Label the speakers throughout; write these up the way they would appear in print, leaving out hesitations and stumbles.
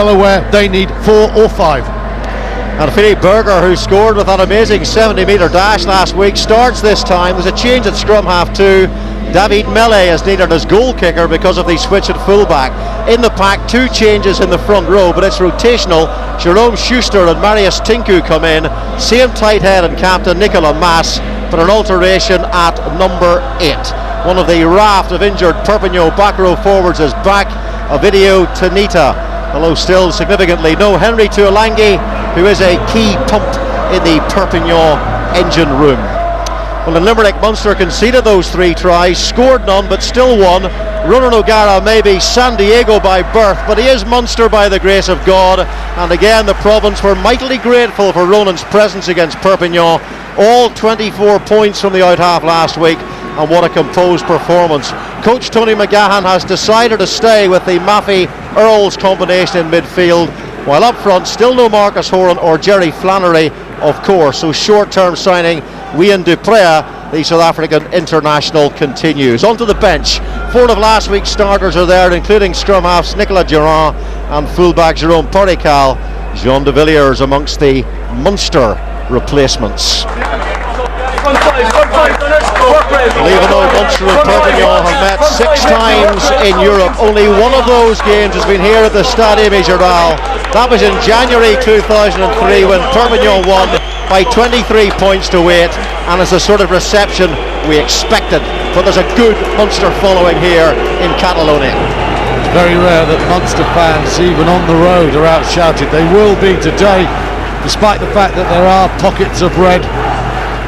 Speaker 1: well aware they need 4 or 5.
Speaker 2: And Philippe Berger, who scored with that amazing 70-metre dash last week, starts this time. There's a change at scrum half 2. David Mele is needed as goal kicker because of the switch at fullback. In the pack, 2 changes in the front row, but it's rotational. Jerome Schuster and Marius Tinku come in. Same tight head and captain Nicolas Mas, but an alteration at number 8. One of the raft of injured Perpignan back row forwards is back. Ovidio Tanita, although still significantly no Henry Tuolangi, who is a key pump in the Perpignan engine room. Well, in Limerick, Munster conceded those 3 tries, scored none but still won. Ronan O'Gara may be San Diego by birth, but he is Munster by the grace of God. And again, the province were mightily grateful for Ronan's presence against Perpignan. All 24 points from the out half last week, and what a composed performance. Coach Tony McGahan has decided to stay with the Maffey-Earls combination in midfield, while up front still no Marcus Horan or Jerry Flannery, of course. So short-term signing Wayne Duprea, the South African international, continues. Onto the bench, 4 of last week's starters are there, including scrum halves Nicolas Durand and fullback Jerome Perical. Jean de Villiers amongst the Munster replacements. Even though Munster and Perpignan have met 6 times in Europe, only one of those games has been here at the Stade Général. That was in January 2003 when Perpignan won by 23 points to 8, and it's the sort of reception we expected. But there's a good Munster following here in Catalonia.
Speaker 1: It's very rare that Munster fans, even on the road, are out-shouted. They will be today, despite the fact that there are pockets of red.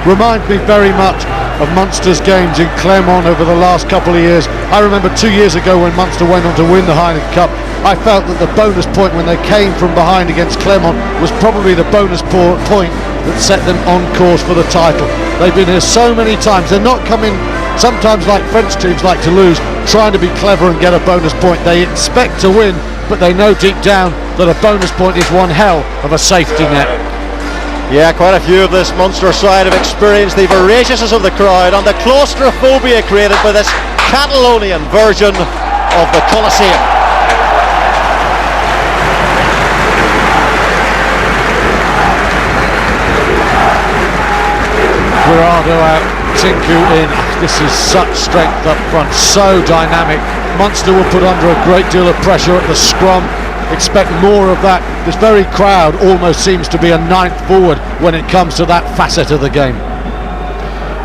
Speaker 1: Remind me very much of Munster's games in Clermont over the last couple of years. I remember 2 years ago when Munster went on to win the Heineken Cup, I felt that the bonus point when they came from behind against Clermont was probably the bonus point that set them on course for the title. They've been here so many times. They're not coming, sometimes like French teams like to lose, trying to be clever and get a bonus point. They expect to win, but they know deep down that a bonus point is one hell of a safety net.
Speaker 2: Yeah, quite a few of this Munster side have experienced the voraciousness of the crowd and the claustrophobia created by this Catalonian version of the Colosseum.
Speaker 1: Guirado out, Tinku in. This is such strength up front, so dynamic. Munster will put under a great deal of pressure at the scrum. Expect more of that. This very crowd almost seems to be a 9th forward when it comes to that facet of the game.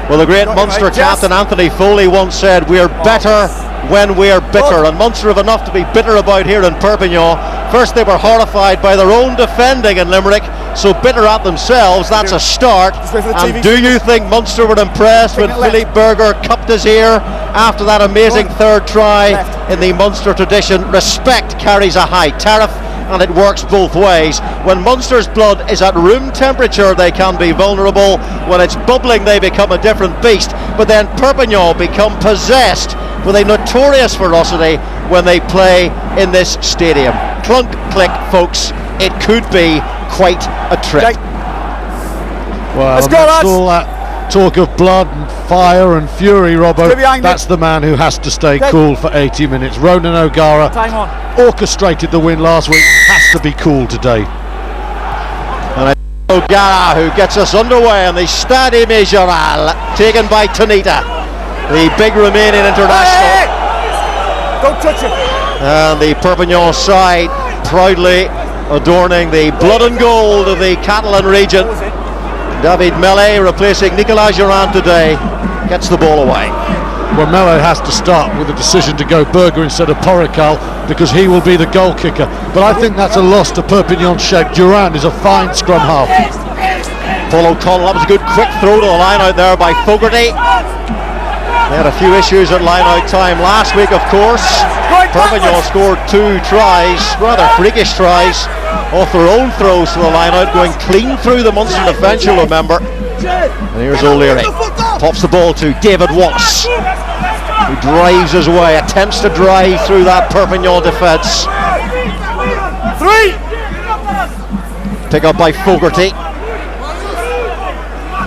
Speaker 2: Well, the great Munster captain Anthony Foley once said, "We're better when we're bitter," and Munster have enough to be bitter about here in Perpignan. First they were horrified by their own defending in Limerick, so bitter at themselves. That's a start. And do you think Munster were impressed when Philippe Berger cupped his ear after that amazing 3rd try? In the Munster tradition, respect carries a high tariff, and it works both ways. When Munster's blood is at room temperature, they can be vulnerable. When it's bubbling, they become a different beast. But then Perpignan become possessed with a notorious ferocity when they play in this stadium. Clunk, click, folks, it could be quite a trip.
Speaker 1: Well, let's go, lads. All that talk of blood and fire and fury, Robbo, that's the man who has to stay cool for 80 minutes. Ronan O'Gara orchestrated the win last week, has to be cool today.
Speaker 2: And O'Gara, who gets us underway on the Stade Général, taken by Tanita, the big Romanian international.
Speaker 3: Don't touch it.
Speaker 2: And the Perpignan side proudly adorning the blood and gold of the Catalan region. David Mele replacing Nicolas Durand today, gets the ball away.
Speaker 1: Well, Mele has to start with a decision to go Berger instead of Perical because he will be the goal kicker. But I think that's a loss to Perpignan's shape. Durand is a fine scrum half.
Speaker 2: Paul O'Connell, that was a good quick throw to the line out there by Fogarty. They had a few issues at line-out time last week, of course. Perpignan scored 2 tries, rather freakish tries, off their own throws to the line-out, going clean through the Munster defence, you'll remember. And here's O'Leary, pops the ball to David Wallace, who drives his way, attempts to drive through that Perpignan defence.
Speaker 3: 3!
Speaker 2: Pick up by Fogarty.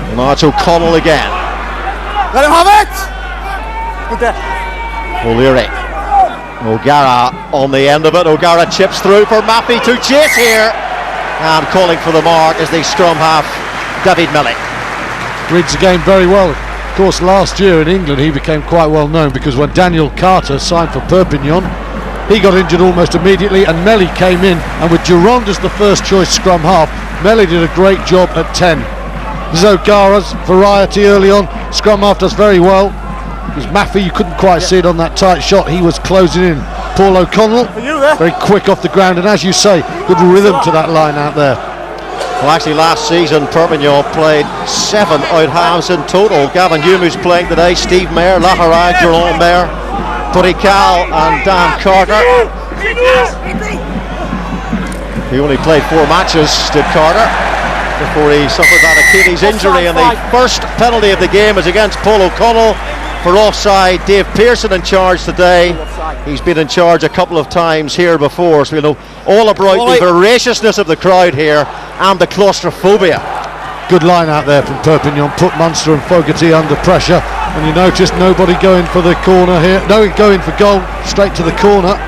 Speaker 2: And now it's O'Connell again.
Speaker 3: Let him have it! Good there.
Speaker 2: O'Leary O'Gara on the end of it. O'Gara chips through for Maffey to chase here, and calling for the mark is the scrum half David Melly.
Speaker 1: Reads the game very well. Of course, last year in England he became quite well known because when Daniel Carter signed for Perpignon, he got injured almost immediately, and Melly came in, and with Durand as the first choice scrum half, Melly did a great job at 10. This is O'Gara's variety early on. Scrum half does very well. Because Maffey, you couldn't quite see it on that tight shot. He was closing in. Paul O'Connell, very quick off the ground, and as you say, good rhythm to that line out there.
Speaker 2: Well, actually, last season Perpignan played 7 out halves in total. Gavin Hume, who's playing today, Steve Mayer, Lahara, Jerome Mayer, Purical, and Dan Carter. He only played 4 matches, did Carter, before he suffered that Achilles injury, and the first penalty of the game is against Paul O'Connell for offside. Dave Pearson in charge today. He's been in charge a couple of times here before, so we know all about the voraciousness of the crowd here and the claustrophobia.
Speaker 1: Good line out there from Perpignan, put Munster and Fogarty under pressure, and you notice nobody going for the corner here, no going for goal, straight to the corner.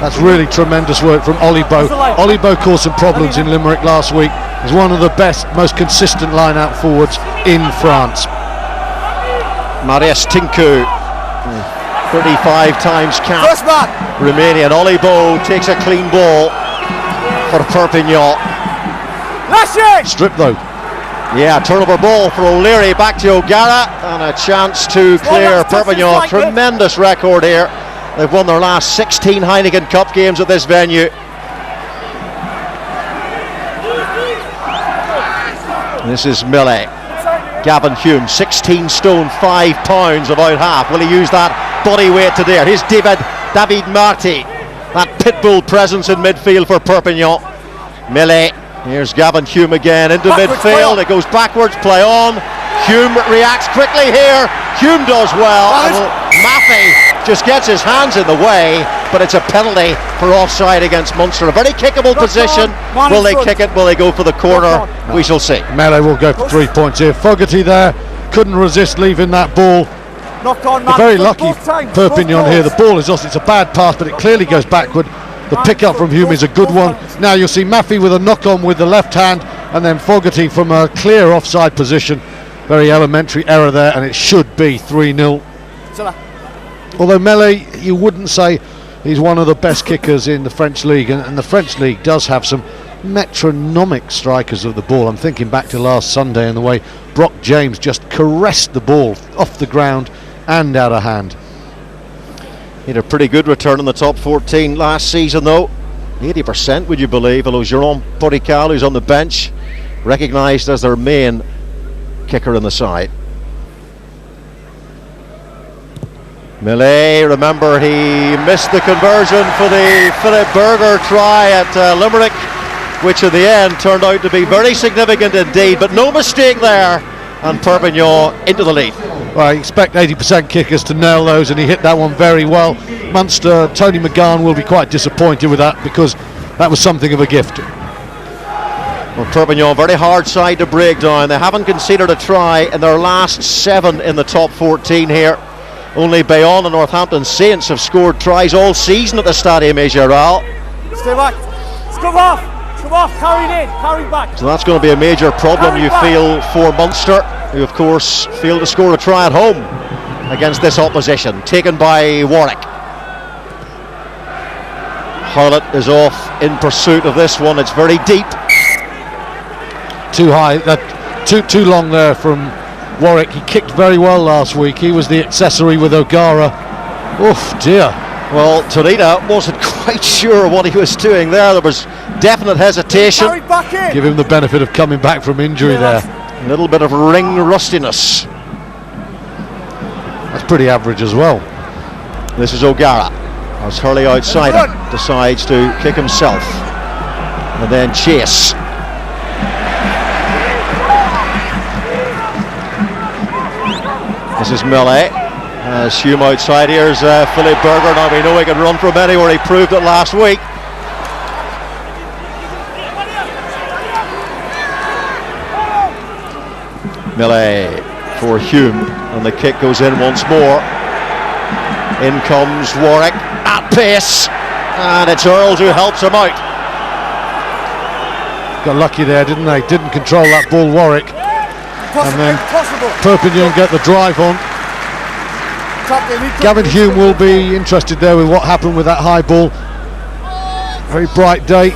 Speaker 1: That's really tremendous work from Olibo. Olibo caused some problems in Limerick last week. He's one of the best, most consistent line out forwards in France.
Speaker 2: Marius Tinku, 35 times cap, Romanian. Olibo takes a clean ball for Perpignan.
Speaker 1: Strip though.
Speaker 2: Yeah, turnover ball for O'Leary, back to O'Gara, and a chance to clear Perpignan. Tremendous record here. They've won their last 16 Heineken Cup games at this venue. This is Millet. Gavin Hume, 16 stone 5 pounds of out half. Will he use that body weight to there? Here's David Marty, that pitbull presence in midfield for Perpignan. Millet. Here's Gavin Hume again into midfield. It goes backwards, play on. Hume reacts quickly here. Hume does well. Maffey just gets his hands in the way, but it's a penalty for offside against Munster. A very kickable position. Will they kick it? Will they go for the corner? We shall see.
Speaker 1: Melee will go for 3 points here. Fogarty there couldn't resist leaving that ball. They're very lucky, Perpignan here. The ball is lost. It's a bad pass, but it clearly goes backward. The pick-up from Hume is a good one. Now you'll see Maffey with a knock-on with the left hand, and then Fogarty from a clear offside position. Very elementary error there, and it should be 3-0. Although Melee, you wouldn't say he's one of the best kickers in the French league, and the French league does have some metronomic strikers of the ball. I'm thinking back to last Sunday and the way Brock James just caressed the ball off the ground and out of hand.
Speaker 2: He had a pretty good return in the top 14 last season though. 80%, would you believe, although Jerome Purical, who's on the bench, recognised as their main kicker in the side. Millet, remember he missed the conversion for the Philip Berger try at Limerick, which in the end turned out to be very significant indeed, but no mistake there, and Perpignan into the lead.
Speaker 1: Well, I expect 80% kickers to nail those, and he hit that one very well. Munster, Tony McGahn will be quite disappointed with that, because that was something of a gift.
Speaker 2: Well, Perpignan, very hard side to break down. They haven't conceded a try in their last 7 in the top 14 here. Only Bayonne and Northampton Saints have scored tries all season at the Stadium Général.
Speaker 3: Stay back. Scrub off. Scrub off. Carried in. Carried back.
Speaker 2: So that's going to be a major problem, you feel, for Munster, who of course failed to score a try at home against this opposition, taken by Warwick. Harlot is off in pursuit of this one. It's very deep.
Speaker 1: Too high, too long there from Warwick. He kicked very well last week. He was the accessory with O'Gara. Oh dear.
Speaker 2: Well, Torita wasn't quite sure what he was doing there. There was definite hesitation.
Speaker 1: Give him the benefit of coming back from injury there.
Speaker 2: A little bit of ring rustiness.
Speaker 1: That's pretty average as well.
Speaker 2: This is O'Gara, as Hurley outside him decides to kick himself and then chase. This is Millet. Hume outside. Here's Philip Berger. Now we know he can run from anywhere. He proved it last week. Millet for Hume, and the kick goes in once more. In comes Warwick at pace, and it's Earls who helps him out.
Speaker 1: Got lucky there, didn't they? Didn't control that ball, Warwick. And then Perpignan get the drive on. Gavin Hume will be interested there with what happened with that high ball. Very bright day,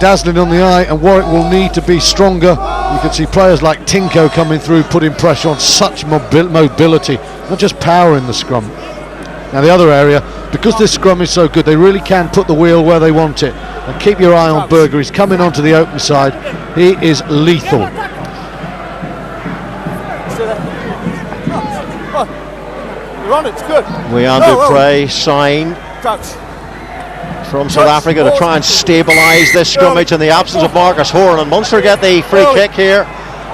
Speaker 1: dazzling on the eye, and Warwick will need to be stronger. You can see players like Tinko coming through, putting pressure on, such mobility, not just power in the scrum. Now the other area, because this scrum is so good, they really can put the wheel where they want it. And keep your eye on Berger. He's coming onto the open side. He is lethal.
Speaker 3: You're on it, it's good.
Speaker 2: Wiandu Prey sign from South Africa to try and stabilise this scrummage in the absence of Marcus Horan. And Munster get the free kick here,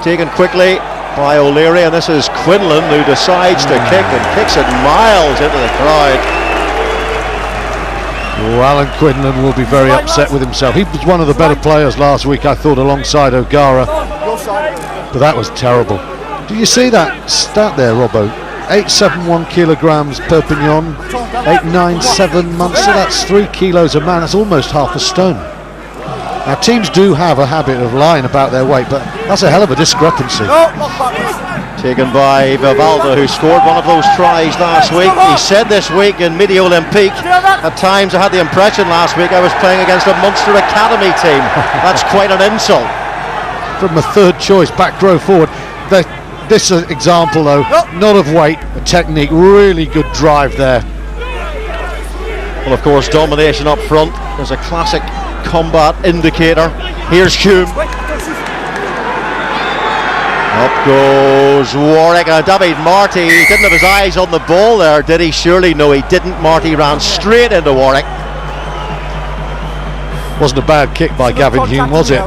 Speaker 2: taken quickly by O'Leary, and this is Quinlan who decides to kick and kicks it miles into the crowd.
Speaker 1: Oh, Alan Quinlan will be very upset with himself. He was one of the better players last week, I thought, alongside O'Gara, but that was terrible. Do you see that stat there, Robbo? 871 kilograms Perpignan, 897 Munster. That's 3 kilos a man. That's almost half a stone. Now teams do have a habit of lying about their weight, but that's a hell of a discrepancy.
Speaker 2: Taken by Vivalda, who scored one of those tries last week. He said this week in Midi Olympique, at times I had the impression last week I was playing against a Munster Academy team. That's quite an insult.
Speaker 1: From a third choice back row forward. This example though, not of weight, but technique, really good drive there.
Speaker 2: Well, of course, domination up front is a classic combat indicator. Here's Hume. Up goes Warwick. David Marty didn't have his eyes on the ball there, did he? Surely no, he didn't. Marty ran straight into Warwick.
Speaker 1: Wasn't a bad kick by Gavin Hume, was it?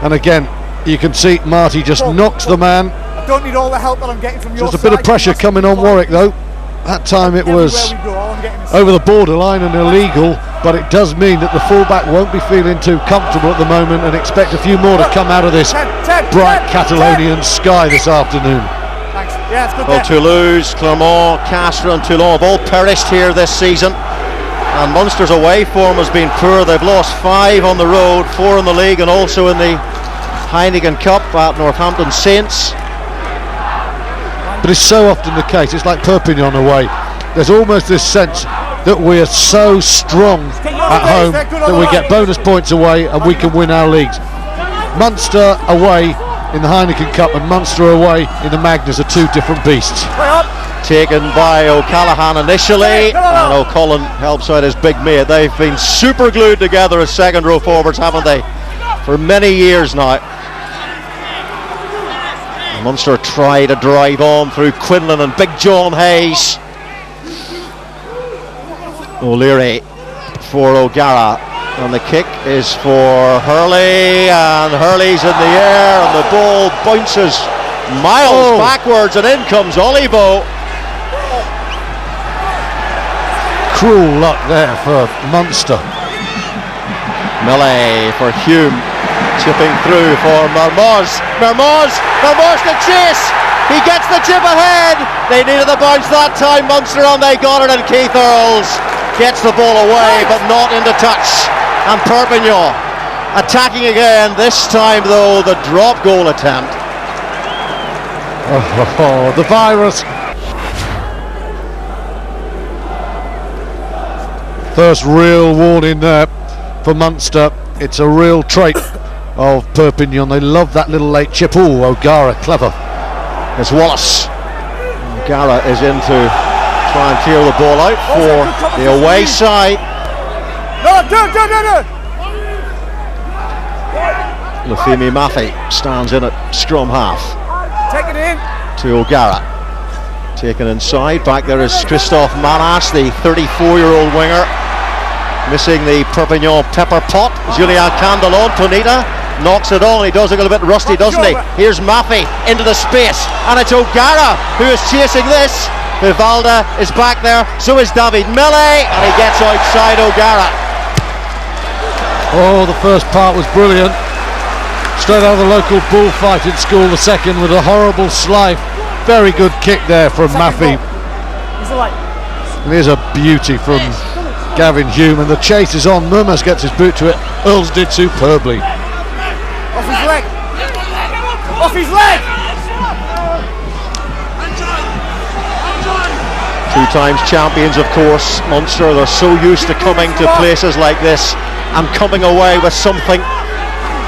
Speaker 1: And again, you can see Marty just knocks the man.
Speaker 3: I don't need all the help that I'm getting from your side.
Speaker 1: Just a bit of pressure coming on Warwick though. That time it was over the borderline and illegal, but it does mean that the fullback won't be feeling too comfortable at the moment, and expect a few more to come out of this bright Catalonian sky this afternoon.
Speaker 2: Well, Toulouse, Clermont, Castres and Toulon have all perished here this season, and Munster's away form has been poor. They've lost 5 on the road, 4 in the league and also in the Heineken Cup at Northampton Saints.
Speaker 1: But it's so often the case, it's like Perpignan away. There's almost this sense that we are so strong at home that we get bonus points away and we can win our leagues. Munster away in the Heineken Cup and Munster away in the Magnus are two different beasts.
Speaker 2: Taken by O'Callaghan initially, and O'Cullen helps out his big mate. They've been super glued together as second row forwards, haven't they, for many years now. Munster try to drive on through Quinlan and Big John Hayes. O'Leary for O'Gara, and the kick is for Hurley, and Hurley's in the air and the ball bounces miles backwards, and in comes Olivo.
Speaker 1: Cruel luck there for Munster.
Speaker 2: Melee for Hume, chipping through for Mermoz to chase. He gets the chip ahead. They needed the bounce that time, Munster, and they got it, and Keith Earls gets the ball away but not into touch. And Perpignan attacking again, this time though the drop goal attempt.
Speaker 1: The virus. First real warning there for Munster. It's a real trait of Perpignan. They love that little late chip. Oh, O'Gara, clever.
Speaker 2: It's Wallace. O'Gara is in to try and clear the ball out for the away side.
Speaker 3: No.
Speaker 2: Lafemi Maffei stands in at scrum half.
Speaker 3: Take it in.
Speaker 2: To O'Gara. Taken inside. Back there is Christophe Manas, the 34-year-old winger. Missing the Perpignan pepper pot. Julien Candelon, Tonita knocks it on. He does look a little bit rusty, doesn't he? Here's Maffei into the space, and it's O'Gara who is chasing this. Vivalda is back there, so is David Melee, and he gets outside O'Gara.
Speaker 1: Oh, the first part was brilliant. Straight out of the local bullfighting school, the second with a horrible slide. Very good kick there from Maffei. And here's a beauty from Gavin Hume, and the chase is on. Murmas gets his boot to it. Earls did superbly.
Speaker 3: Off his leg! Off his leg!
Speaker 2: Two times champions, of course, Munster. They're so used to coming to places like this and coming away with something.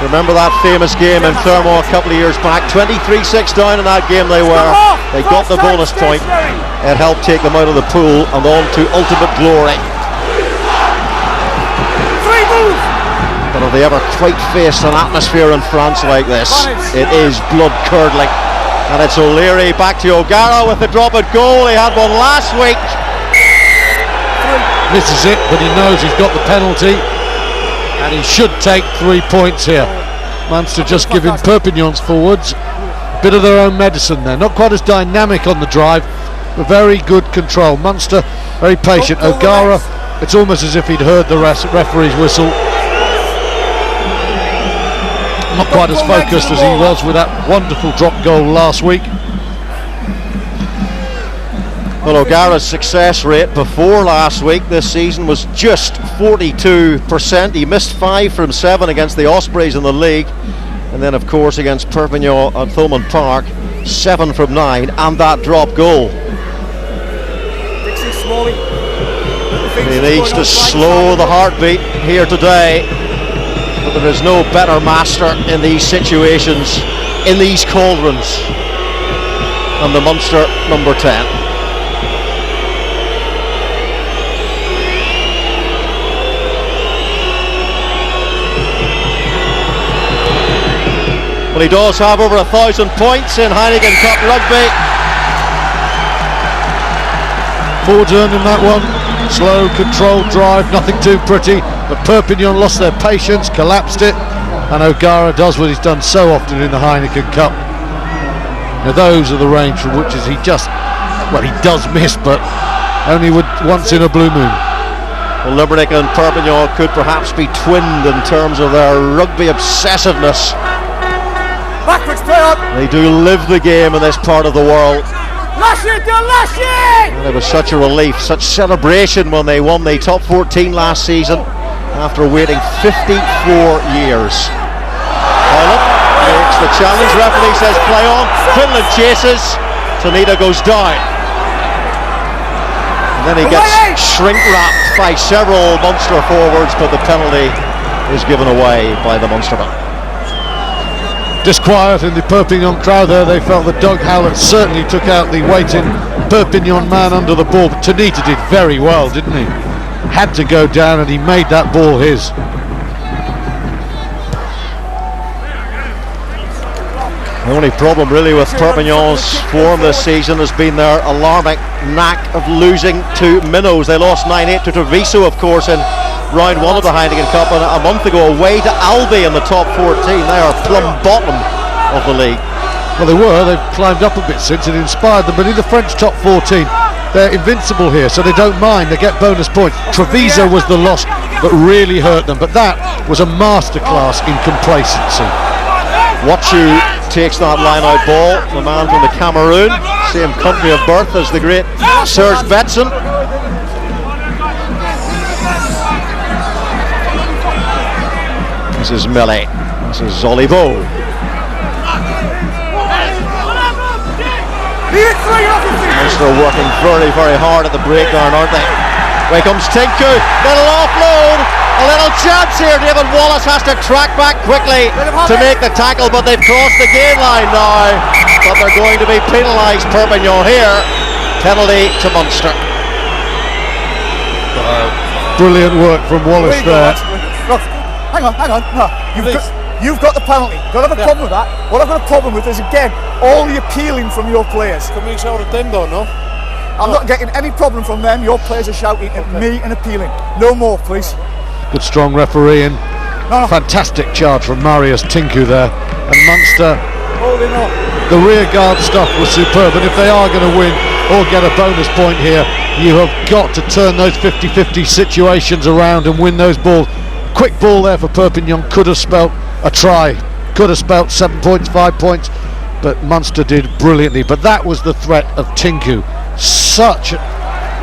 Speaker 2: Remember that famous game in Thermo a couple of years back? 23-6 down in that game they were. They got the bonus point. It helped take them out of the pool and on to ultimate glory. But have they ever quite faced an atmosphere in France like this? It is blood-curdling. And it's O'Leary back to O'Gara with the drop at goal. He had one last week.
Speaker 1: Misses it, but he knows he's got the penalty, and he should take 3 points here. Munster just giving Perpignon's forwards a bit of their own medicine there. Not quite as dynamic on the drive, but very good control. Munster very patient. O'Gara, it's almost as if he'd heard the referee's whistle. Not quite as focused as he was with that wonderful drop goal last week.
Speaker 2: Well, O'Gara's success rate before last week this season was just 42%. He missed 5 from 7 against the Ospreys in the league, and then of course against Perpignon at Thomond Park, 7 from 9, and that drop goal. He needs to slow the heartbeat here today, but there is no better master in these situations, in these cauldrons, than the Munster number 10. Well, he does have over 1,000 points in Heineken Cup rugby.
Speaker 1: Forwards earned in that one. Slow, controlled drive, nothing too pretty. But Perpignan lost their patience, collapsed it, and O'Gara does what he's done so often in the Heineken Cup. Now those are the range from which he just, well, he does miss, but only once in a blue moon.
Speaker 2: Well, Limerick and Perpignan could perhaps be twinned in terms of their rugby obsessiveness.
Speaker 3: Backwards, play on.
Speaker 2: They do live the game in this part of the world.
Speaker 3: Lash it, lash it!
Speaker 2: And it was such a relief, such celebration when they won the top 14 last season after waiting 54 years. Holland makes the challenge, referee says play on. Quinlan chases, Tanita goes down. And then he gets shrink-wrapped by several Munster forwards, but the penalty is given away by the Munstermen.
Speaker 1: Disquiet in the Perpignan crowd there. They felt that Doug Howlett certainly took out the waiting Perpignan man under the ball, but Tanita did very well, didn't he? Had to go down and he made that ball his.
Speaker 2: The only problem really with Perpignan's form this season has been their alarming knack of losing to minnows. They lost 9-8 to Treviso, of course, in round 1 of the Heineken Cup, and a month ago away to Albi in the top 14. They are plumb bottom of the league.
Speaker 1: Well, they've climbed up a bit since, it inspired them, but in the French top 14 they're invincible here, so they don't mind, they get bonus points. Treviso was the loss that really hurt them, but that was a masterclass in complacency.
Speaker 2: Watchu takes that line out ball, the man from the Cameroon, same country of birth as the great Serge Betson. This is Millie, this is Olivo. Munster working very, very hard at the breakdown, aren't they? Away comes Tinku, little offload, a little chance here. David Wallace has to track back quickly to make the tackle, but they've crossed the gain line now. But they're going to be penalised, Perpignan here. Penalty to Munster.
Speaker 1: Brilliant work from Wallace there.
Speaker 3: Hang on. No, you've got the penalty. Don't have a problem with that. What I've got a problem with is, again, all the appealing from your players.
Speaker 4: Can we shout at them though, no?
Speaker 3: I'm not getting any problem from them. Your players are shouting at me and appealing. No more, please.
Speaker 1: Good strong refereeing. Fantastic charge from Marius Tinku there. And Munster,
Speaker 3: holding on.
Speaker 1: The rear guard stuff was superb, and if they are going to win or get a bonus point here, you have got to turn those 50-50 situations around and win those balls. Quick ball there for Perpignan could have spelt a try, could have spelt 7 points, 5 points, but Munster did brilliantly. But that was the threat of Tinku. Such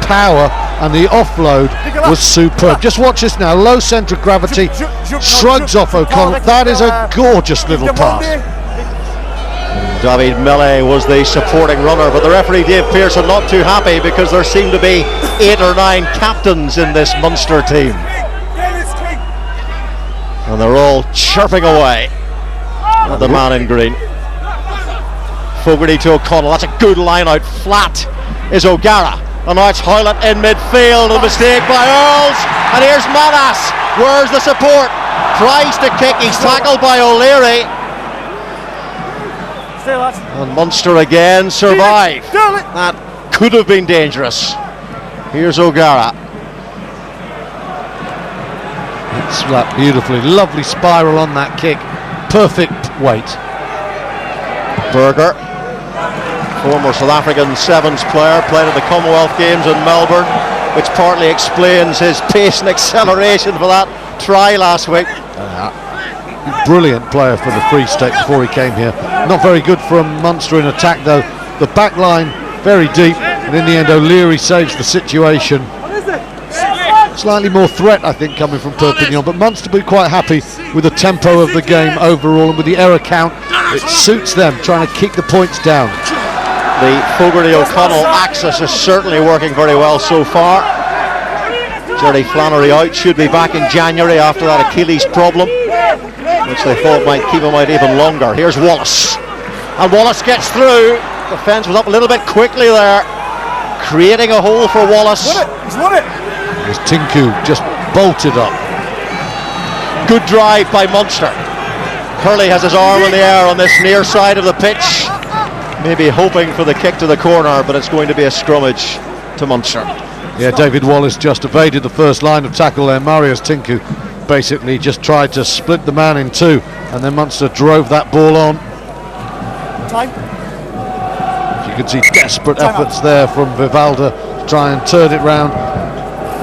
Speaker 1: power and the offload was superb. Just watch this now, low centre of gravity, shrugs off O'Connell. That is a gorgeous little pass.
Speaker 2: David Mele was the supporting runner, but the referee Dave Pearson not too happy because there seem to be 8 or 9 captains in this Munster team, and they're all chirping away at the man in green. Fogarty to O'Connell, that's a good line out. Flat is O'Gara, and now it's Hoylett in midfield. A mistake by Earls, and here's Manas. Where's the support? Tries to kick, he's tackled by O'Leary, and Munster again survive. That could have been dangerous. Here's O'Gara.
Speaker 1: It's slapped beautifully, lovely spiral on that kick, perfect weight.
Speaker 2: Berger, former South African Sevens player, played at the Commonwealth Games in Melbourne, which partly explains his pace and acceleration for that try last week.
Speaker 1: Brilliant player for the Free State before he came here. Not very good from Munster in attack though. The back line very deep, and in the end O'Leary saves the situation. Slightly more threat, I think, coming from Perpignan, but Munster be quite happy with the tempo of the game overall, and with the error count, it suits them trying to keep the points down.
Speaker 2: The Fogarty-O'Connell axis is certainly working very well so far. Jerry Flannery out, should be back in January after that Achilles problem, which they thought might keep him out even longer. Here's Wallace, and Wallace gets through. Defence was up a little bit quickly there, creating a hole for Wallace.
Speaker 3: He's won it.
Speaker 1: As Tinku just bolted up.
Speaker 2: Good drive by Munster. Curley has his arm in the air on this near side of the pitch, maybe hoping for the kick to the corner, but it's going to be a scrummage to Munster.
Speaker 1: Yeah, David Wallace just evaded the first line of tackle there. Marius Tinku basically just tried to split the man in two, and then Munster drove that ball on.
Speaker 3: Time.
Speaker 1: You can see desperate efforts there from Vivalda to try and turn it round.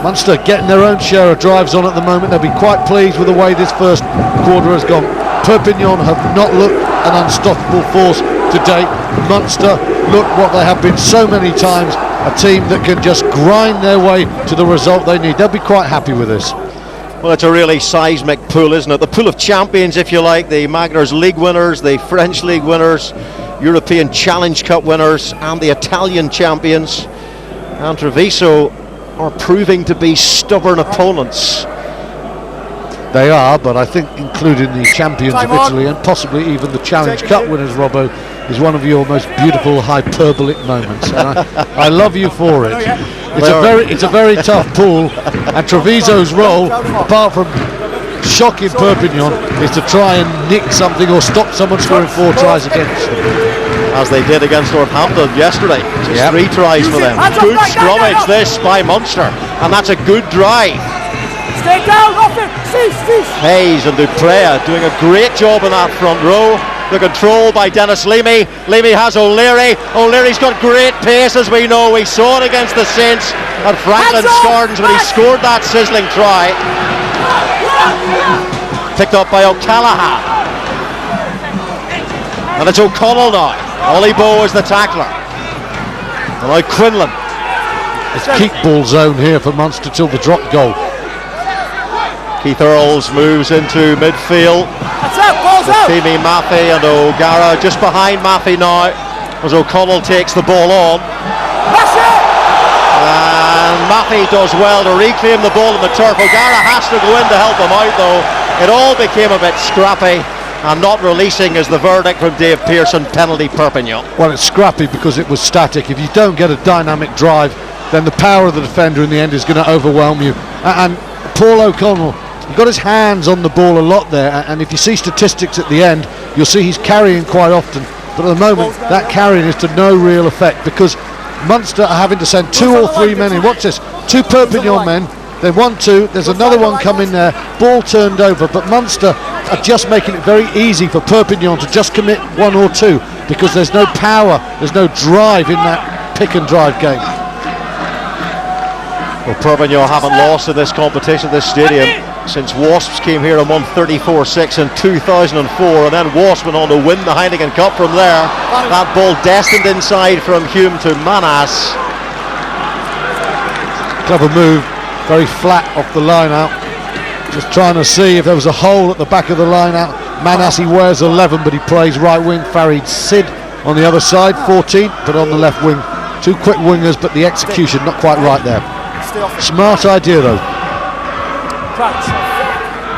Speaker 1: Munster getting their own share of drives on at the moment. They'll be quite pleased with the way this first quarter has gone. Perpignan have not looked an unstoppable force to date. Munster look what they have been so many times, a team that can just grind their way to the result they need. They'll be quite happy with this.
Speaker 2: Well, it's a really seismic pool, isn't it? The pool of champions, if you like, the Magners League winners, the French League winners, European Challenge Cup winners, and the Italian champions. And Treviso are proving to be stubborn opponents.
Speaker 1: They are, but I think including the champions of Italy and possibly even the Challenge Cup winners, Robbo, is one of your most beautiful hyperbolic moments, and I love you for it. It's a very tough pool, and Treviso's role, apart from shocking Perpignan, is to try and nick something or stop someone scoring 4 tries against them,
Speaker 2: as they did against Northampton yesterday. Just 3 tries for them. Good scrummage this by Munster, and that's a good drive.
Speaker 3: Stay down, off it. Cease.
Speaker 2: Hayes and Duprea doing a great job in that front row. The control by Dennis Leamy. Leamy has O'Leary. O'Leary's got great pace, as we know. We saw it against the Saints at Franklin Scardens when he scored that sizzling try. Picked up by O'Callaghan. And it's O'Connell now. Ollie Bow is the tackler. And now Quinlan.
Speaker 1: It's keep ball zone here for Munster till the drop goal.
Speaker 2: Keith Earls moves into midfield. Femi Maffey and O'Gara just behind Maffey now, as O'Connell takes the ball on. And Maffey does well to reclaim the ball in the turf. O'Gara has to go in to help him out though. It all became a bit scrappy, and not releasing is the verdict from Dave Pearson. Penalty Perpignan.
Speaker 1: Well, it's scrappy because it was static. If you don't get a dynamic drive, then the power of the defender in the end is going to overwhelm you. And Paul O'Connell, he got his hands on the ball a lot there, and if you see statistics at the end, you'll see he's carrying quite often, but at the moment that carrying is to no real effect because Munster are having to send 2 or 3 men in. Watch this, 2 Perpignan men, they've won 2, there's another one coming there, ball turned over, but Munster are just making it very easy for Perpignan to just commit 1 or 2 because there's no power, there's no drive in that pick and drive game.
Speaker 2: Well, Perpignan haven't lost in this competition, this stadium, since Wasps came here and won 34-6 in 2004, and then Wasps went on to win the Heineken Cup from there. That ball destined inside from Hume to Manas.
Speaker 1: Clever move, very flat off the line out. Just trying to see if there was a hole at the back of the line out. Manassi wears 11, but he plays right wing. Farid Sid on the other side, 14, but on the left wing. Two quick wingers, but the execution not quite right there. Smart idea though.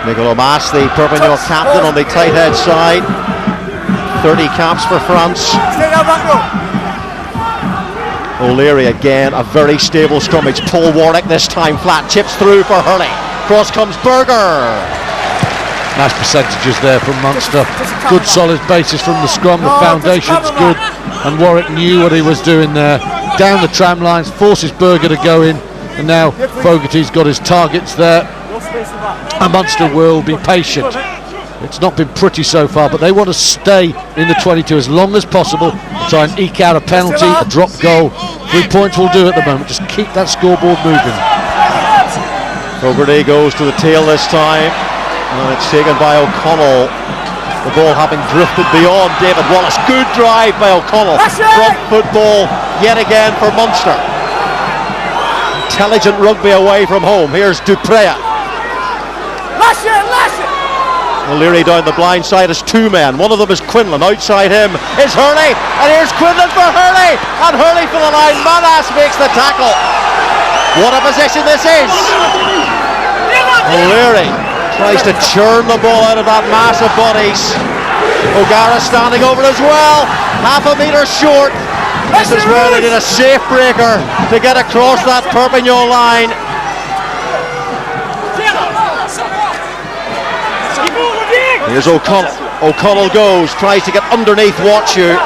Speaker 2: Nicolas Mas, the Perpignan captain, on the tight head side. 30 caps for France. O'Leary again, a very stable scrummage. Paul Warwick this time flat, chips through for Hurley. Cross comes Berger.
Speaker 1: Nice percentages there from Munster. Good solid basis from the scrum, the foundation's good, and Warwick knew what he was doing there. Down the tram lines, forces Berger to go in, and now Fogarty's got his targets there, and Munster will be patient. It's not been pretty so far, but they want to stay in the 22 as long as possible, try and eke out a penalty, a drop goal. 3 points will do at the moment, just keep that scoreboard moving.
Speaker 2: Fogarty goes to the tail this time, and it's taken by O'Connell. The ball having drifted beyond David Wallace. Good drive by O'Connell. Front football yet again for Munster. Intelligent rugby away from home. Here's Duprea. O'Leary down the blind side has two men. One of them is Quinlan. Outside him is Hurley, and here's Quinlan for Hurley, and Hurley for the line. Manas makes the tackle. What a position this is. O'Leary tries to churn the ball out of that mass of bodies. O'Gara standing over as well, half a metre short. This is where they did a safe breaker to get across that Perpignan line. Here's O'Connell. O'Connell goes, tries to get underneath Watchu,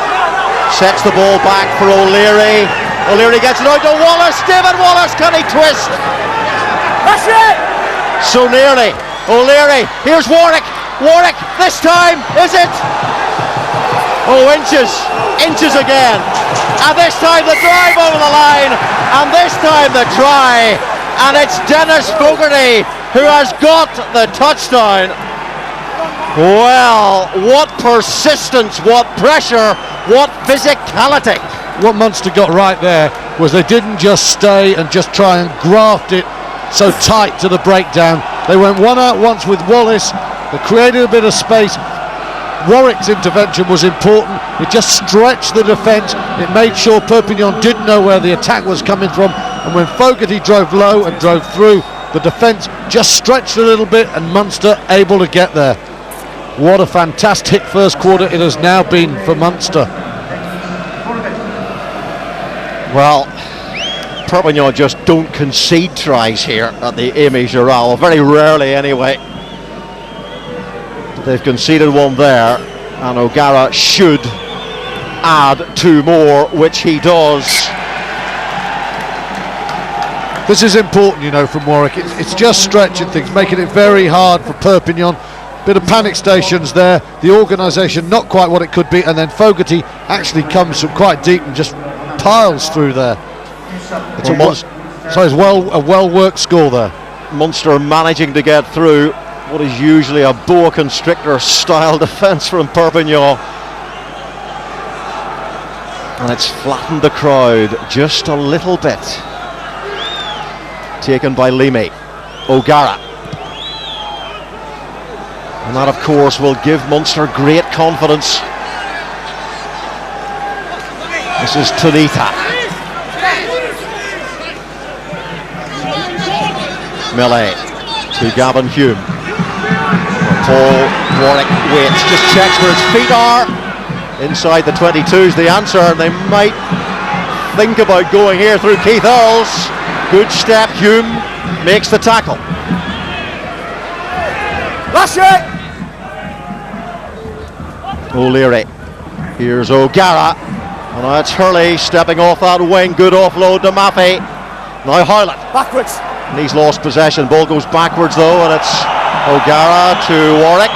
Speaker 2: sets the ball back for O'Leary. O'Leary gets it out to Wallace. David Wallace, can he twist? That's it! So nearly. O'Leary, here's Warwick. Warwick, this time, is it? Oh, inches again. And this time the drive over the line, and this time the try. And it's Dennis Fogarty who has got the touchdown. Well, what persistence, what pressure, what physicality.
Speaker 1: What Munster got right there was they didn't just stay and just try and graft it so tight to the breakdown. They went one out once with Wallace. They created a bit of space. Warwick's intervention was important. It just stretched the defence. It made sure Perpignan didn't know where the attack was coming from. And when Fogarty drove low and drove through, the defence just stretched a little bit, and Munster able to get there. What a fantastic first quarter it has now been for Munster.
Speaker 2: Well, Perpignan just don't concede tries here at the Aimé Giral, very rarely anyway. They've conceded one there, and O'Gara should add two more, which he does.
Speaker 1: This is important, you know, from Warwick. It's just stretching things, making it very hard for Perpignan. Bit of panic stations there, the organisation not quite what it could be, and then Fogarty actually comes from quite deep and just piles through there. It's a well-worked score there.
Speaker 2: Munster managing to get through what is usually a boa constrictor style defence from Perpignan, and it's flattened the crowd just a little bit. Taken by Limi. O'Gara. And that, of course, will give Munster great confidence. This is Tunita. Millet to Gavin Hume. Paul Warwick waits, just checks where his feet are. Inside the 22's the answer, and they might think about going here through Keith Earls. Good step, Hume makes the tackle.
Speaker 3: That's it!
Speaker 2: O'Leary. Here's O'Gara. And now it's Hurley stepping off that wing. Good offload to Maffei. Now Howlett.
Speaker 3: Backwards.
Speaker 2: And he's lost possession. Ball goes backwards though, and it's O'Gara to Warwick.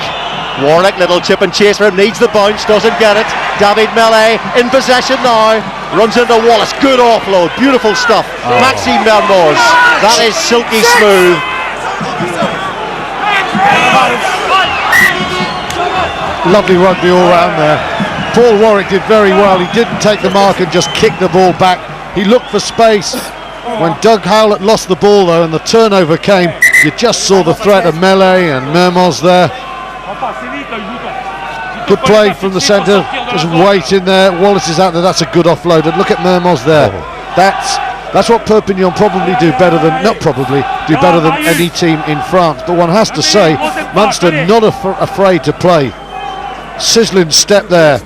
Speaker 2: Warwick, little chip and chase for him. Needs the bounce, doesn't get it. David Millet in possession now. Runs into Wallace. Good offload. Beautiful stuff. Maxime Mermoz. That is silky smooth.
Speaker 1: Lovely rugby all round there. Paul Warwick did very well. He didn't take the mark and just kick the ball back. He looked for space, When Doug Howlett lost the ball though and the turnover came, you just saw the threat of Melee and Mermoz there. Good play from the centre, just waiting there. Wallace is out there, that's a good offload. And look at Mermoz there. That's what Perpignan probably do better than, not probably, do better than any team in France. But one has to say, Munster not afraid to play. Sizzling step there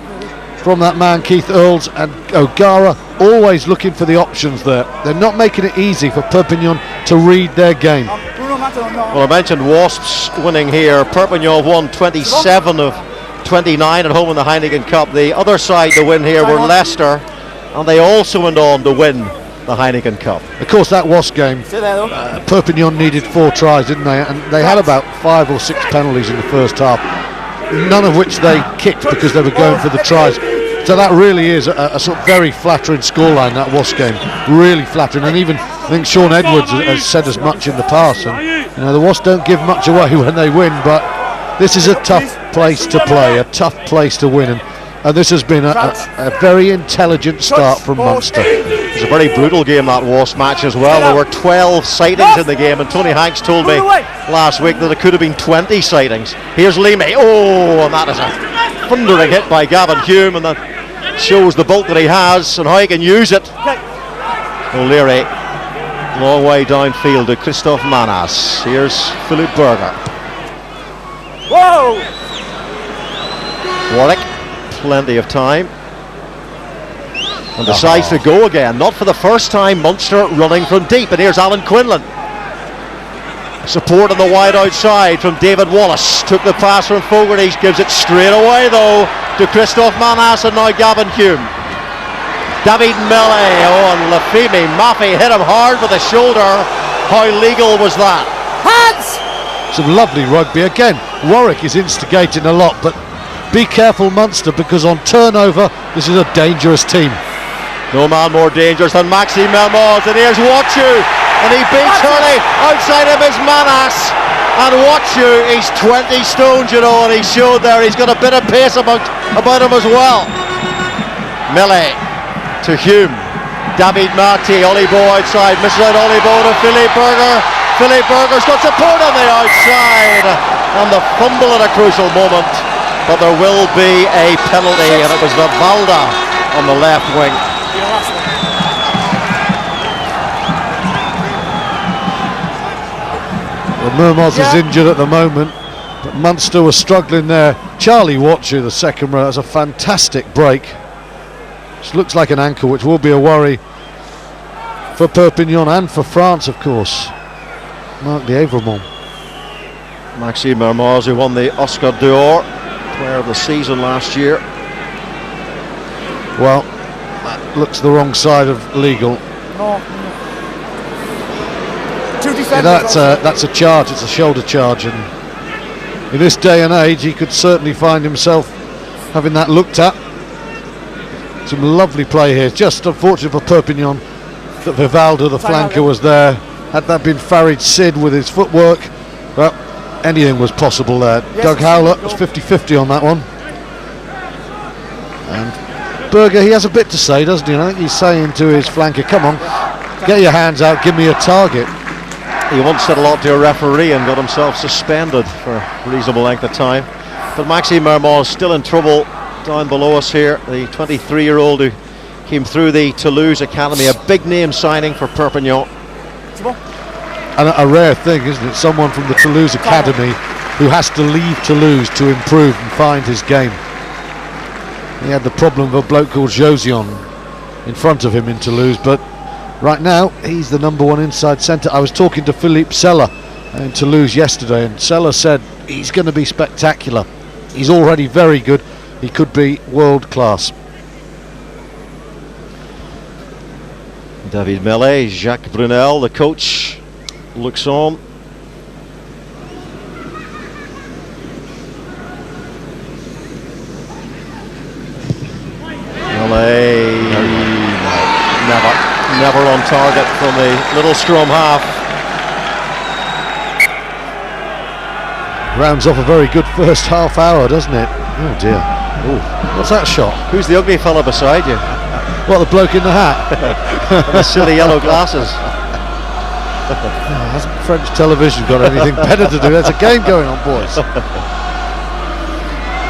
Speaker 1: from that man Keith Earls, and O'Gara always looking for the options there. They're not making it easy for Perpignan to read their game.
Speaker 2: Well, I mentioned Wasps winning here. Perpignan won 27 of 29 at home in the Heineken Cup. The other side to win here were Leicester, and they also went on to win the Heineken Cup.
Speaker 1: Of course, that Wasp game, Perpignan needed 4 tries, didn't they? And they had about 5 or 6 penalties in the first half, none of which they kicked because they were going for the tries. So that really is a sort of very flattering scoreline, that Wasp game, really flattering. And even I think Sean Edwards has said as much in the past. And you know, the Wasps don't give much away when they win, but this is a tough place to play, a tough place to win. And this has been a very intelligent start from Munster.
Speaker 2: It was a very brutal game, that Wasp match as well. There were 12 sightings in the game, and Tony Hanks told me last week that it could have been 20 sightings. Here's Leamy. Oh, and that is a thundering hit by Gavin Hume, and that shows the bulk that he has and how he can use it. O'Leary, long way downfield to Christophe Manas. Here's Philippe Berger.
Speaker 3: Whoa!
Speaker 2: Warwick, plenty of time, and decides to go again. Not for the first time, Munster running from deep. And here's Alan Quinlan. Support on the wide outside from David Wallace. Took the pass from Fogarty, gives it straight away though to Christophe Manas, and now Gavin Hume. David Melee, and Lafemi Maffei hit him hard with the shoulder. How legal was that?
Speaker 3: Hands!
Speaker 1: Some lovely rugby again. Warwick is instigating a lot, but be careful Munster, because on turnover this is a dangerous team.
Speaker 2: No man more dangerous than Maxime Mermoz, and here's Watchu, and he beats Hurley. Outside him is Manas, and Watchu, he's 20 stones, you know, and he showed there he's got a bit of pace about him as well. Melee to Hume, David Marty, Olibo outside, misses out Olibo to Philippe Berger. Philippe Berger's got support on the outside, and the fumble at a crucial moment, but there will be a penalty, and it was Vivalda on the left wing.
Speaker 1: Well, Mermoz is injured at the moment, but Munster was struggling there. Charlie Watchu, the second row, has a fantastic break. Which looks like an ankle, which will be a worry for Perpignan and for France, of course. Marc D'Avremont.
Speaker 2: Maxime Mermoz, who won the Oscar d'Or, player of the season last year.
Speaker 1: Well, that looks the wrong side of legal.
Speaker 3: No.
Speaker 1: That's a charge, it's a shoulder charge, and in this day and age he could certainly find himself having that looked at. Some lovely play here, just unfortunate for Perpignan that Vivalda, the flanker, was there. Had that been Farid Sid with his footwork, well, anything was possible there. Doug Howlett was 50-50 on that one. And Berger, he has a bit to say, doesn't he? And I think he's saying to his flanker, come on, get your hands out, give me a target.
Speaker 2: He once said a lot to a referee and got himself suspended for a reasonable length of time. But Maxime Mermoz still in trouble down below us here, the 23-year-old who came through the Toulouse Academy, a big name signing for Perpignan.
Speaker 1: And a rare thing, isn't it? Someone from the Toulouse Academy who has to leave Toulouse to improve and find his game. He had the problem of a bloke called Josion in front of him in Toulouse, but right now he's the number one inside centre. I was talking to Philippe Sella in Toulouse yesterday, and Sella said he's going to be spectacular. He's already very good. He could be world class.
Speaker 2: David Melee, Jacques Brunel, the coach, looks on. Melee, never on target from the little scrum half.
Speaker 1: Rounds off a very good first half hour, doesn't it? Oh dear. Ooh, what's that shot?
Speaker 2: Who's the ugly fella beside you?
Speaker 1: What, the bloke in the hat?
Speaker 2: And the silly yellow glasses.
Speaker 1: Hasn't French television got anything better to do? There's a game going on, boys.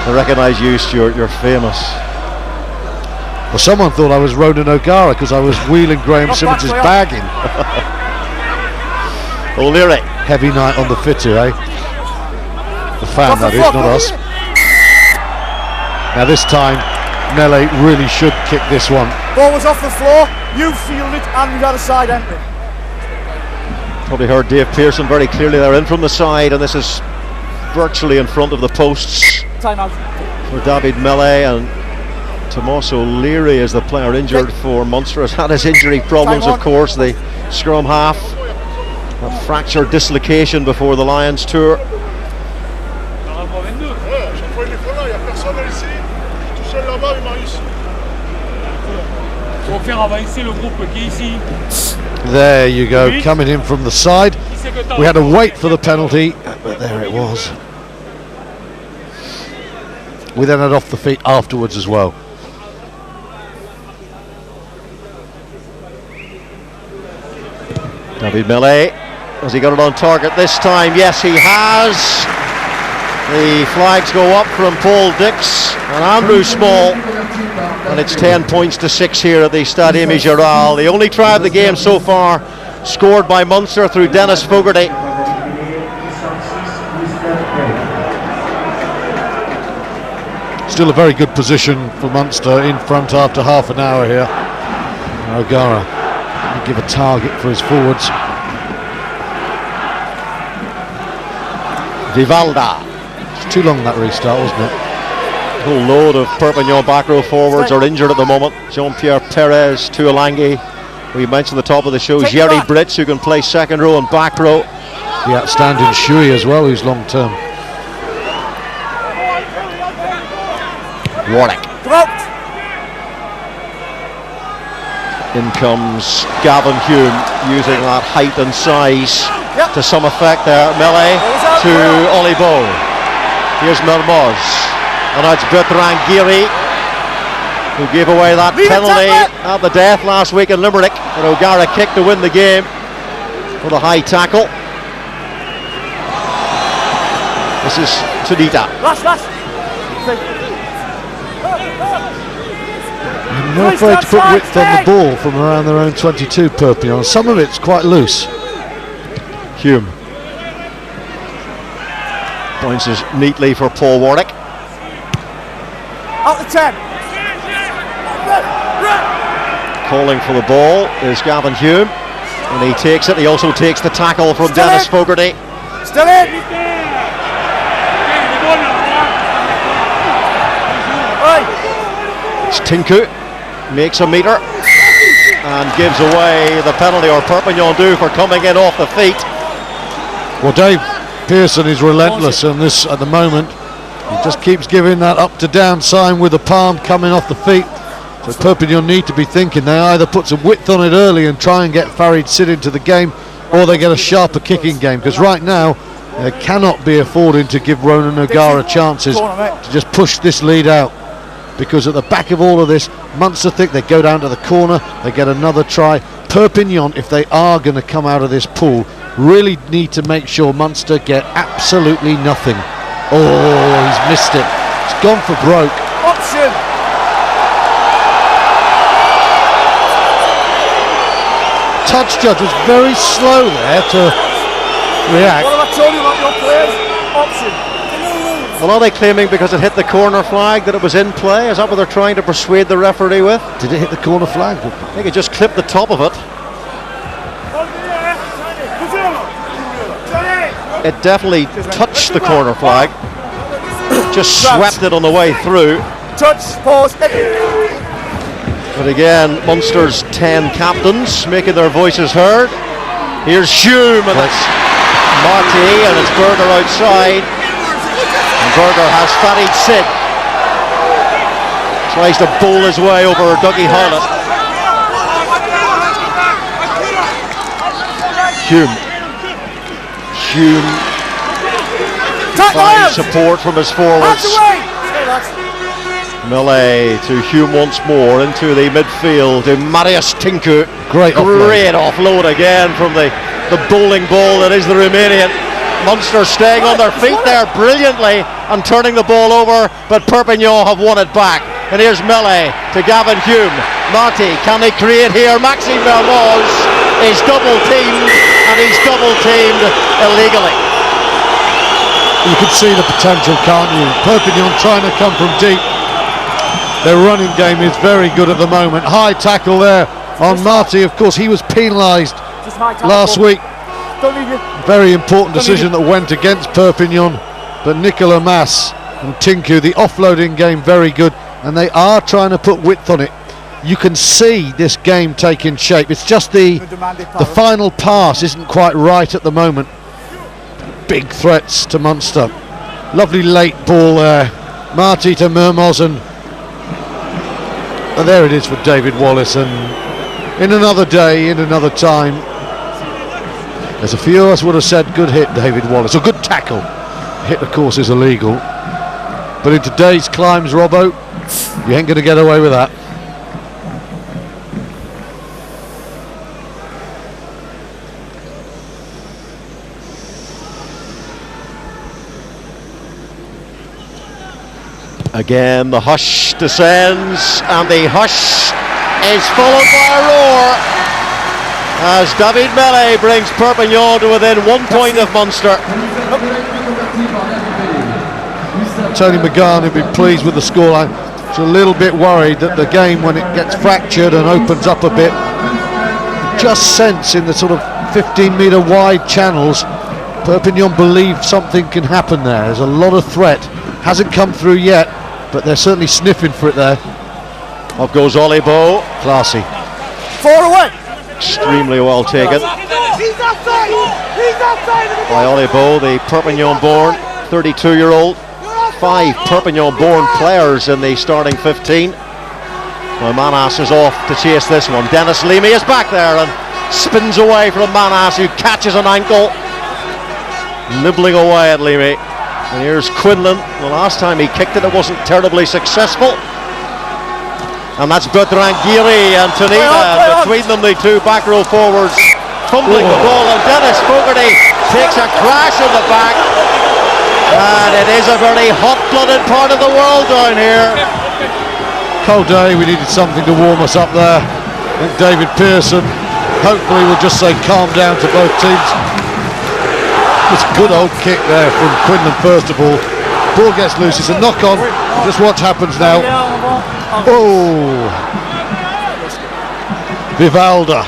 Speaker 2: I recognise you, Stuart. You're famous.
Speaker 1: Well, someone thought I was Ronan O'Gara because I was wheeling Graham Simmons' bag in.
Speaker 2: O'Leary.
Speaker 1: Heavy night on the fitter, eh? The fan, that is, not us. Now this time, Mele really should kick this one.
Speaker 3: Ball was off the floor, you fielded and you got a side entry.
Speaker 2: Probably heard Dave Pearson very clearly. They're in from the side, and this is virtually in front of the posts.
Speaker 3: Time out.
Speaker 2: For David Mele, and Tomas O'Leary is the player injured for Munster. Has had his injury problems, of course. The scrum half, a fractured dislocation before the Lions tour.
Speaker 1: There you go, coming in from the side. We had to wait for the penalty, but there it was. We then had off the feet afterwards as well.
Speaker 2: David Mele, has he got it on target this time? Yes, he has. The flags go up from Paul Dix and Andrew Small, and it's 10 points to 6 here at the Stade Aimé Giral. The only try of the game so far scored by Munster through Dennis Fogarty.
Speaker 1: Still a very good position for Munster in front after half an hour here. O'Gara will give a target for his forwards.
Speaker 2: Vivalda.
Speaker 1: It's too long, that restart, wasn't it?
Speaker 2: A whole load of Perpignon back row forwards are injured at the moment. Jean-Pierre Perez, Tuolangi. We mentioned at the top of the show, Jerry Britz, who can play second row and back row.
Speaker 1: The outstanding Shui as well, who's long term.
Speaker 2: Warwick. In comes Gavin Hume, using that height and size to some effect there. Mele to Olibo. Here's Mermoz. And now it's Bertrand Guiri, who gave away that penalty at the death last week in Limerick. And O'Gara kicked to win the game for the high tackle. This is Tudita.
Speaker 1: I'm not afraid to put width on the ball from around their own 22, Perpignan. Some of it's quite loose.
Speaker 2: Hume points us neatly for Paul Warwick.
Speaker 3: Out the 10.
Speaker 2: Calling for the ball is Gavin Hume, and he takes it. He also takes the tackle from Dennis Fogarty.
Speaker 3: Still in.
Speaker 2: It's Tinku, makes a metre and gives away the penalty, or Perpignan do, for coming in off the feet.
Speaker 1: Well, Dave Pearson is relentless in this at the moment. He just keeps giving that up to down sign with the palm coming off the feet. So Perpignan need to be thinking they either put some width on it early and try and get Farid Sid into the game, or they get a sharper kicking game, because right now they cannot be affording to give Ronan O'Gara chances to just push this lead out, because at the back of all of this, Munster think they go down to the corner, they get another try. Perpignan, if they are going to come out of this pool, really need to make sure Munster get absolutely nothing. Oh, he's missed it. It's gone for broke.
Speaker 3: Option.
Speaker 1: Touch judge was very slow there to react.
Speaker 3: What have I told you about your players? Option.
Speaker 2: Well, are they claiming because it hit the corner flag that it was in play? Is that what they're trying to persuade the referee with?
Speaker 1: Did it hit the corner flag?
Speaker 2: I think it just clipped the top of it. It definitely touched the corner flag. Just swept it on the way through.
Speaker 3: Touch, pause.
Speaker 2: But again, Munster's 10 captains making their voices heard. Here's Hume, and it's Marty, and it's Berger outside. And Berger has Farid Sid. Tries to bowl his way over Dougie Howlett. Hume finds support from his forwards. Millet to Hume once more into the midfield to Marius Tinku.
Speaker 1: Great
Speaker 2: offload again from the bowling ball that is the Romanian. Munster staying on their feet there brilliantly and turning the ball over, but Perpignan have won it back. And here's Millet to Gavin Hume. Marty, can they create here? Maxime Mermoz is double teamed, and he's double teamed illegally.
Speaker 1: You can see the potential, can't you? Perpignan trying to come from deep. Their running game is very good at the moment. High tackle there on Marty. Of course, he was penalised last week. Very important decision that went against Perpignan. But Nicolas Mas and Tinku, the offloading game, very good. And they are trying to put width on it. You can see this game taking shape. It's just the final pass isn't quite right at the moment. Big threats to Munster. Lovely late ball there. Marty to Mermoz, and there it is for David Wallace. And in another day, in another time, as a few of us would have said, good hit, David Wallace, or good tackle. Hit, of course, is illegal. But in today's climbs, Robbo, you ain't going to get away with that.
Speaker 2: Again, the hush descends, and the hush is followed by a roar as David Millet brings Perpignan to within 1 point of Munster.
Speaker 1: Tony McGahn will be pleased with the scoreline. He's a little bit worried that the game, when it gets fractured and opens up a bit, just sense in the sort of 15-metre wide channels, Perpignan believe something can happen there. There's a lot of threat. Hasn't come through yet, but they're certainly sniffing for it there.
Speaker 2: Up goes Olibo.
Speaker 1: Classy.
Speaker 3: 4 away.
Speaker 2: Extremely well taken by Olibo, the Perpignan-born 32-year-old. 5 Perpignan-born players in the starting 15. Now Manas is off to chase this one. Dennis Leamy is back there and spins away from Manas, who catches an ankle, nibbling away at Leamy. And here's Quinlan. The last time he kicked it, it wasn't terribly successful. And that's Bertrand Guiri and Tunita. Between them, the 2 back row forwards fumbling the ball, and Dennis Fogarty takes a crash in the back. And it is a very hot-blooded part of the world down here.
Speaker 1: Cold day, we needed something to warm us up there. I think David Pearson hopefully will just say calm down to both teams. It's a good old kick there from Quinlan first of all. Ball gets loose, it's a knock on. Just what happens now. Oh, Vivalda.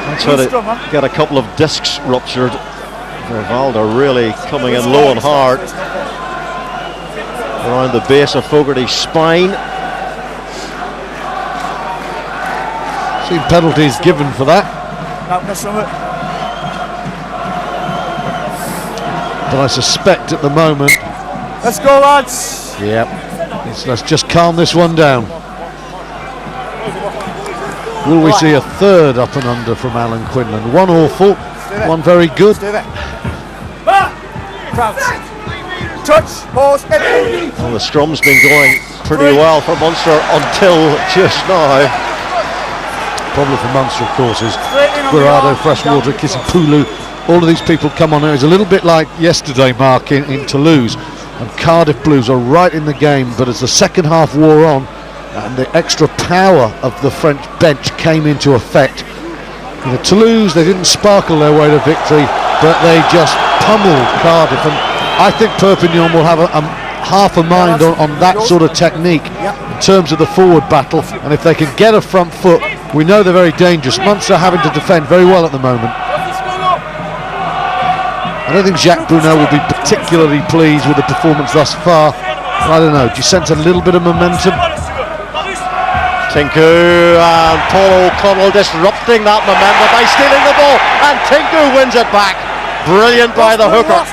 Speaker 2: That's how to get a couple of discs ruptured. Vivalda really coming in low and hard around the base of Fogarty's spine.
Speaker 1: Seen penalties given for that. But I suspect at the moment.
Speaker 3: Let's go, lads.
Speaker 1: Yep. Let's just calm this one down. Will we see a third up and under from Alan Quinlan? One awful, one very good.
Speaker 3: Touch, pause,
Speaker 2: well, the scrum's been going pretty well for Munster until just now.
Speaker 1: Problem for Munster, of course, is Guirado, Freshwater, Kisipulu. All of these people come on. It was a little bit like yesterday, Mark, in Toulouse, and Cardiff Blues are right in the game, but as the second half wore on and the extra power of the French bench came into effect, Toulouse, they didn't sparkle their way to victory, but they just pummeled Cardiff. And I think Perpignan will have half a mind on that sort of technique in terms of the forward battle, and if they can get a front foot, we know they're very dangerous. Munster having to defend very well at the moment. I don't think Jacques Brunel will be particularly pleased with the performance thus far. I don't know, do you sense a little bit of momentum?
Speaker 2: Tinku and Paul O'Connell disrupting that momentum by stealing the ball, and Tinku wins it back. Brilliant by the hooker.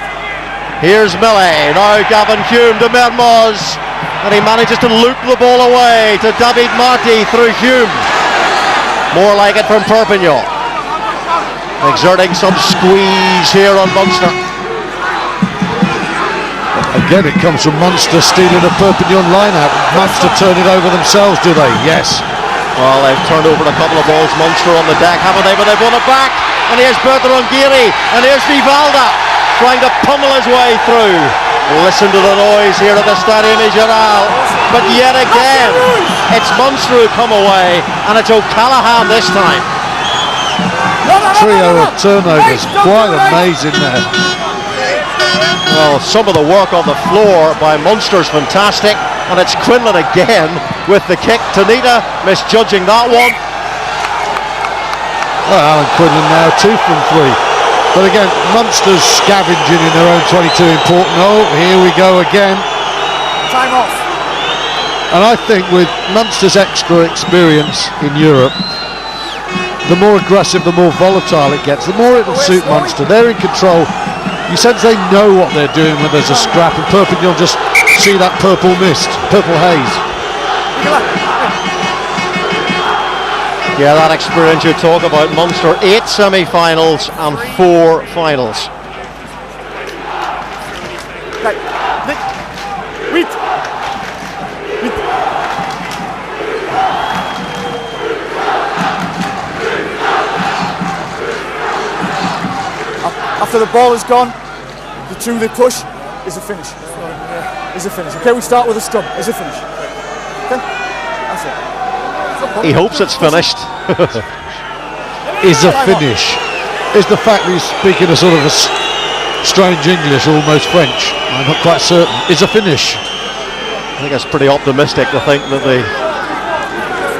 Speaker 2: Here's Millet, now Gavin Hume to Mermoz, and he manages to loop the ball away to David Marty through Hume. More like it from Perpignan. Exerting some squeeze here on Munster.
Speaker 1: Again, it comes from Munster stealing a Perpignon line-out. Munster turn it over themselves, do they? Yes.
Speaker 2: Well, they've turned over a couple of balls. Munster on the deck, haven't they? But they've won it back. And here's Bertrand-Guéry. And here's Vivalda trying to pummel his way through. Listen to the noise here at the Stade Général. But yet again, it's Munster who come away. And it's O'Callaghan this time.
Speaker 1: Trio of turnovers. Quite amazing there.
Speaker 2: Well, some of the work on the floor by Munster's fantastic, and it's Quinlan again with the kick. Tanita misjudging that one.
Speaker 1: Well, Alan Quinlan now 2 from 3. But again, Munster's scavenging in their own 22 important. Oh, here we go again.
Speaker 3: Time off.
Speaker 1: And I think with Munster's extra experience in Europe, the more aggressive, the more volatile it gets, the more it'll suit Munster. They're in control. You sense they know what they're doing when there's a scrap, and Perpignan just see that purple mist, purple haze.
Speaker 2: Yeah, that experience you talk about. Munster 8 semi-finals and 4 finals.
Speaker 3: After the ball is gone, the 2 they push is a finish. Is a finish. Okay, we start with a scrum. Is a finish. Okay, that's it.
Speaker 2: He hopes it's finished.
Speaker 1: Is a finish. Is the fact that he's speaking a sort of a strange English, almost French. I'm not quite certain. Is a finish.
Speaker 2: I think it's pretty optimistic to think that the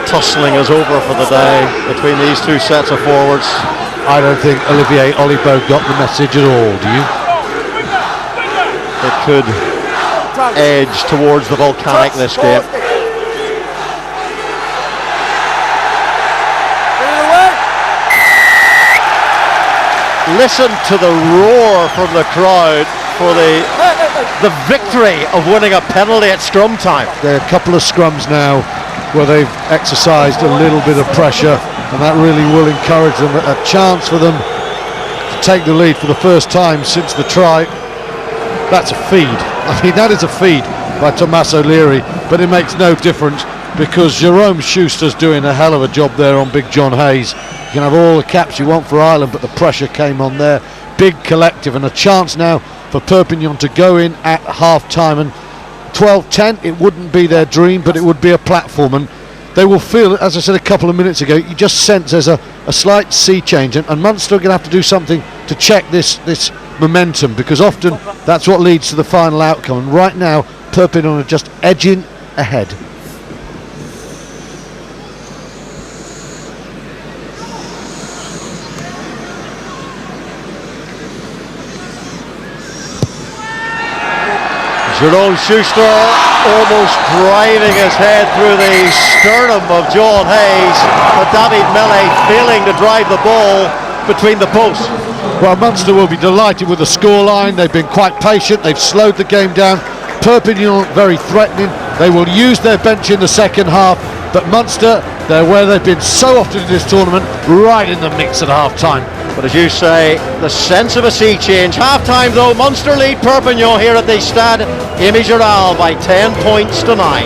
Speaker 2: tussling is over for the day between these 2 sets of forwards.
Speaker 1: I don't think Olivier Olibo got the message at all, do you?
Speaker 2: It could edge towards the volcanic this game. Listen to the roar from the crowd for the victory of winning a penalty at scrum time.
Speaker 1: There are a couple of scrums now where they've exercised a little bit of pressure, and that really will encourage them. A chance for them to take the lead for the first time since the try. That's a feed. I mean, that is a feed by Tommaso Leary, but it makes no difference because Jerome Schuster's doing a hell of a job there on Big John Hayes. You can have all the caps you want for Ireland, but the pressure came on there. Big collective, and a chance now for Perpignan to go in at half-time. And 12-10, it wouldn't be their dream, but it would be a platform, and they will feel, as I said a couple of minutes ago, you just sense there's a slight sea change, and Munster are going to have to do something to check this momentum, because often that's what leads to the final outcome, and right now Perpignan are just edging ahead.
Speaker 2: Jerome Schuster almost driving his head through the sternum of John Hayes, but David Mele failing to drive the ball between the posts.
Speaker 1: Well, Munster will be delighted with the scoreline. They've been quite patient, they've slowed the game down. Perpignan very threatening. They will use their bench in the second half, but Munster, they're where they've been so often in this tournament, right in the mix at half-time.
Speaker 2: But as you say, the sense of a sea change. Half-time though, Munster lead Perpignan here at the Stade Général by 10 points to 9.